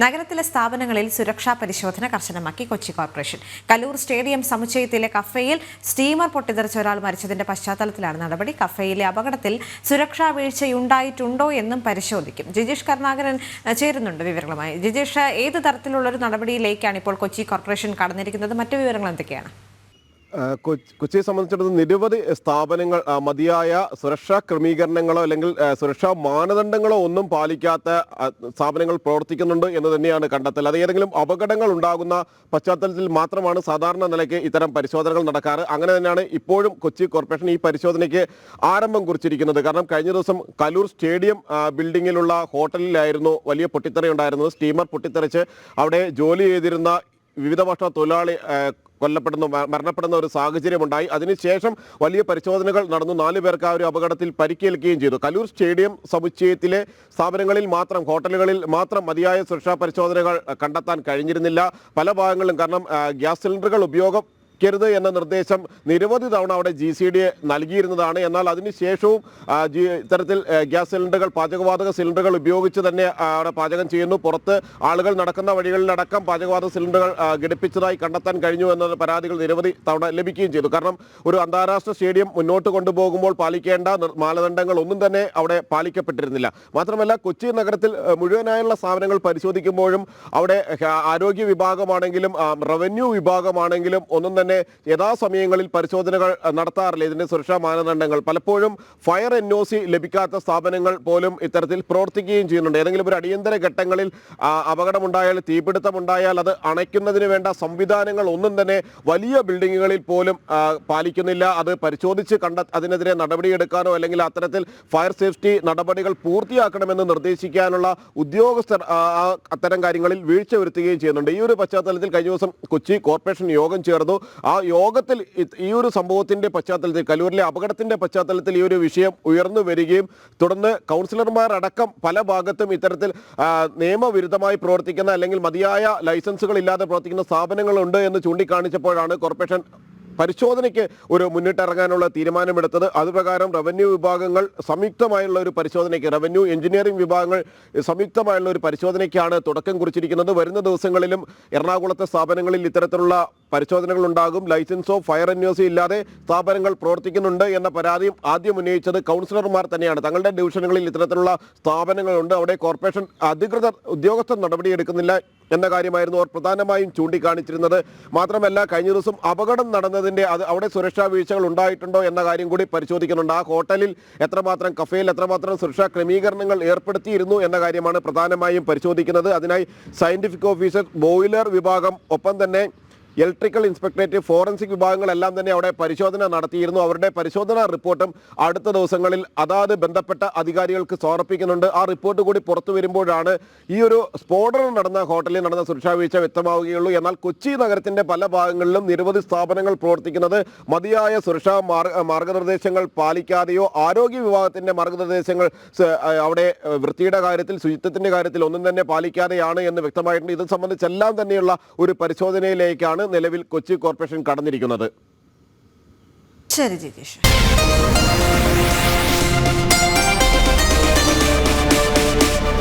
നഗരത്തിലെ സ്ഥാപനങ്ങളിൽ സുരക്ഷാ പരിശോധന കർശനമാക്കി കൊച്ചി കോർപ്പറേഷൻ. കലൂർ സ്റ്റേഡിയം സമുച്ചയത്തിലെ കഫേയിൽ സ്റ്റീമർ പൊട്ടിത്തെറിച്ച ഒരാൾ മരിച്ചതിന്റെ പശ്ചാത്തലത്തിലാണ് നടപടി. കഫേയിലെ അപകടത്തിൽ സുരക്ഷാ വീഴ്ചയുണ്ടായിട്ടുണ്ടോ എന്നും പരിശോധിക്കും. ജിജീഷ് കരുണാകരൻ ചേരുന്നുണ്ട് വിവരങ്ങളുമായി. ജിജീഷ്, ഏത് തരത്തിലുള്ള ഒരു നടപടിയിലേക്കാണ് ഇപ്പോൾ കൊച്ചി കോർപ്പറേഷൻ കടന്നിരിക്കുന്നത്? മറ്റു വിവരങ്ങൾ എന്തൊക്കെയാണ്? കൊച്ചിയെ സംബന്ധിച്ചിടത്തോളം നിരവധി സ്ഥാപനങ്ങൾ മതിയായ സുരക്ഷാ ക്രമീകരണങ്ങളോ അല്ലെങ്കിൽ സുരക്ഷാ മാനദണ്ഡങ്ങളോ ഒന്നും പാലിക്കാത്ത സ്ഥാപനങ്ങൾ പ്രവർത്തിക്കുന്നുണ്ട് എന്ന് തന്നെയാണ് കണ്ടെത്തൽ. അത് ഏതെങ്കിലും അപകടങ്ങൾ ഉണ്ടാകുന്ന പശ്ചാത്തലത്തിൽ മാത്രമാണ് സാധാരണ നിലയ്ക്ക് ഇത്തരം പരിശോധനകൾ നടക്കാറ്. അങ്ങനെ തന്നെയാണ് ഇപ്പോഴും കൊച്ചി കോർപ്പറേഷൻ ഈ പരിശോധനയ്ക്ക് ആരംഭം കുറിച്ചിരിക്കുന്നത്. കാരണം കഴിഞ്ഞ ദിവസം കലൂർ സ്റ്റേഡിയം ബിൽഡിങ്ങിലുള്ള ഹോട്ടലിലായിരുന്നു വലിയ പൊട്ടിത്തെറി ഉണ്ടായിരുന്നത്. സ്റ്റീമർ പൊട്ടിത്തെറിച്ച് അവിടെ ജോലി ചെയ്തിരുന്ന വിവിധ വർഷ തൊഴിലാളി മരണപ്പെടുന്ന ഒരു സാഹചര്യമുണ്ടായി. അതിനുശേഷം വലിയ പരിശോധനകൾ നടന്നു. 4 പേർക്ക് ആ ഒരു അപകടത്തിൽ പരിക്കേൽക്കുകയും ചെയ്തു. കലൂർ സ്റ്റേഡിയം സമുച്ചയത്തിലെ സ്ഥാപനങ്ങളിൽ മാത്രം, ഹോട്ടലുകളിൽ മാത്രം മതിയായ സുരക്ഷാ പരിശോധനകൾ കണ്ടെത്താൻ കഴിഞ്ഞിരുന്നില്ല പല ഭാഗങ്ങളിലും. കാരണം ഗ്യാസ് സിലിണ്ടറുകൾ രുത് എന്ന നിർദ്ദേശം നിരവധി തവണ അവിടെ GCDA നൽകിയിരുന്നതാണ്. എന്നാൽ അതിനുശേഷവും ഇത്തരത്തിൽ ഗ്യാസ് സിലിണ്ടറുകൾ, പാചകവാതക സിലിണ്ടറുകൾ ഉപയോഗിച്ച് തന്നെ അവിടെ പാചകം ചെയ്യുന്നു. പുറത്ത് ആളുകൾ നടക്കുന്ന വഴികളിലടക്കം പാചകവാതക സിലിണ്ടറുകൾ ഘടിപ്പിച്ചതായി കണ്ടെത്താൻ കഴിഞ്ഞു എന്ന പരാതികൾ നിരവധി തവണ ലഭിക്കുകയും ചെയ്തു. കാരണം ഒരു അന്താരാഷ്ട്ര സ്റ്റേഡിയം മുന്നോട്ട് കൊണ്ടുപോകുമ്പോൾ പാലിക്കേണ്ട മാനദണ്ഡങ്ങൾ ഒന്നും തന്നെ അവിടെ പാലിക്കപ്പെട്ടിരുന്നില്ല. മാത്രമല്ല കൊച്ചി നഗരത്തിൽ മുഴുവനായുള്ള സ്ഥാപനങ്ങൾ പരിശോധിക്കുമ്പോഴും അവിടെ ആരോഗ്യ വിഭാഗമാണെങ്കിലും റവന്യൂ വിഭാഗമാണെങ്കിലും ഒന്നും തന്നെ യഥാസമയങ്ങളിൽ പരിശോധനകൾ നടത്താറില്ല. ഇതിന്റെ സുരക്ഷാ മാനദണ്ഡങ്ങൾ പലപ്പോഴും ഫയർ NOC ലഭിക്കാത്ത സ്ഥാപനങ്ങൾ പോലും ഇത്തരത്തിൽ പ്രവർത്തിക്കുകയും ചെയ്യുന്നുണ്ട്. ഏതെങ്കിലും ഒരു അടിയന്തര ഘട്ടങ്ങളിൽ അപകടമുണ്ടായാൽ, തീപിടുത്തമുണ്ടായാൽ അത് അണയ്ക്കുന്നതിന് വേണ്ട സംവിധാനങ്ങൾ ഒന്നും തന്നെ വലിയ ബിൽഡിങ്ങുകളിൽ പോലും പാലിക്കുന്നില്ല. അത് പരിശോധിച്ച് അതിനെതിരെ നടപടിയെടുക്കാനോ അല്ലെങ്കിൽ അത്തരത്തിൽ ഫയർ സേഫ്റ്റി നടപടികൾ പൂർത്തിയാക്കണമെന്ന് നിർദ്ദേശിക്കാനുള്ള ഉദ്യോഗസ്ഥർ അത്തരം കാര്യങ്ങളിൽ വീഴ്ച വരുത്തുകയും ചെയ്യുന്നുണ്ട്. ഈ ഒരു പശ്ചാത്തലത്തിൽ കഴിഞ്ഞ ദിവസം കൊച്ചി കോർപ്പറേഷൻ യോഗം ചേർന്നു. ആ യോഗത്തിൽ ഈ ഒരു സംഭവത്തിന്റെ പശ്ചാത്തലത്തിൽ, കലൂരിലെ അപകടത്തിന്റെ പശ്ചാത്തലത്തിൽ ഈ ഒരു വിഷയം ഉയർന്നു വരികയും തുടർന്ന് കൗൺസിലർമാർ അടക്കം പല ഭാഗത്തും ഇത്തരത്തിൽ നിയമവിരുദ്ധമായി പ്രവർത്തിക്കുന്ന അല്ലെങ്കിൽ മതിയായ ലൈസൻസുകൾ ഇല്ലാതെ പ്രവർത്തിക്കുന്ന സ്ഥാപനങ്ങളുണ്ട് എന്ന് ചൂണ്ടിക്കാണിച്ചപ്പോഴാണ് കോർപ്പറേഷൻ പരിശോധനയ്ക്ക് ഒരു മുന്നിട്ടിറങ്ങാനുള്ള തീരുമാനമെടുത്തത്. അതുപ്രകാരം റവന്യൂ വിഭാഗങ്ങൾ സംയുക്തമായുള്ള ഒരു പരിശോധനയ്ക്ക്, റവന്യൂ എഞ്ചിനീയറിംഗ് വിഭാഗങ്ങൾ സംയുക്തമായുള്ള ഒരു പരിശോധനയ്ക്കാണ് തുടക്കം കുറിച്ചിരിക്കുന്നത്. വരുന്ന ദിവസങ്ങളിലും എറണാകുളത്തെ സ്ഥാപനങ്ങളിൽ ഇത്തരത്തിലുള്ള പരിശോധനകൾ ഉണ്ടാകും. ലൈസൻസോ ഫയർ NOC ഇല്ലാതെ സ്ഥാപനങ്ങൾ പ്രവർത്തിക്കുന്നുണ്ട് എന്ന പരാതിയും ആദ്യം ഉന്നയിച്ചത് കൗൺസിലർമാർ തന്നെയാണ്. തങ്ങളുടെ ഡിവിഷനുകളിൽ ഇത്തരത്തിലുള്ള സ്ഥാപനങ്ങളുണ്ട്, അവിടെ കോർപ്പറേഷൻ അധികൃതർ ഉദ്യോഗസ്ഥർ നടപടിയെടുക്കുന്നില്ല എന്ന കാര്യമായിരുന്നു അവർ പ്രധാനമായും ചൂണ്ടിക്കാണിച്ചിരുന്നത്. മാത്രമല്ല കഴിഞ്ഞ ദിവസം അപകടം നടന്നതിൻ്റെ അവിടെ സുരക്ഷാ വീഴ്ചകൾ ഉണ്ടായിട്ടുണ്ടോ എന്ന കാര്യം കൂടി പരിശോധിക്കുന്നുണ്ട്. ആ ഹോട്ടലിൽ എത്രമാത്രം, കഫേയിൽ എത്രമാത്രം സുരക്ഷാ ക്രമീകരണങ്ങൾ ഏർപ്പെടുത്തിയിരുന്നു എന്ന കാര്യമാണ് പ്രധാനമായും പരിശോധിക്കുന്നത്. അതിനായി സയന്റിഫിക് ഓഫീസർ, ബോയിലർ വിഭാഗം, ഒപ്പം തന്നെ ഇലക്ട്രിക്കൽ ഇൻസ്പെക്ടറേറ്റ്, ഫോറൻസിക് വിഭാഗങ്ങളെല്ലാം തന്നെ അവിടെ പരിശോധന നടത്തിയിരുന്നു. അവരുടെ പരിശോധനാ റിപ്പോർട്ടും അടുത്ത ദിവസങ്ങളിൽ അതാത് ബന്ധപ്പെട്ട അധികാരികൾക്ക് സമർപ്പിക്കുന്നുണ്ട്. ആ റിപ്പോർട്ട് കൂടി പുറത്തു വരുമ്പോഴാണ് ഈ ഒരു സ്ഫോടനം നടന്ന ഹോട്ടലിൽ നടന്ന സുരക്ഷാ വീഴ്ച വ്യക്തമാവുകയുള്ളൂ. എന്നാൽ കൊച്ചി നഗരത്തിന്റെ പല ഭാഗങ്ങളിലും നിരവധി സ്ഥാപനങ്ങൾ പ്രവർത്തിക്കുന്നത് മതിയായ സുരക്ഷാ മാർഗനിർദ്ദേശങ്ങൾ പാലിക്കാതെയോ ആരോഗ്യ വിഭാഗത്തിന്റെ മാർഗനിർദ്ദേശങ്ങൾ അവിടെ വൃത്തിയുടെ കാര്യത്തിൽ, ശുചിത്വത്തിന്റെ കാര്യത്തിൽ ഒന്നും തന്നെ പാലിക്കാതെയാണ് എന്ന് വ്യക്തമായിട്ടുണ്ട്. ഇത് സംബന്ധിച്ചെല്ലാം തന്നെയുള്ള ഒരു പരിശോധനയിലേക്കാണ് നിലവിൽ കൊച്ചി കോർപ്പറേഷൻ കടന്നിരിക്കുന്നത്. ശരി ജിജീഷ്.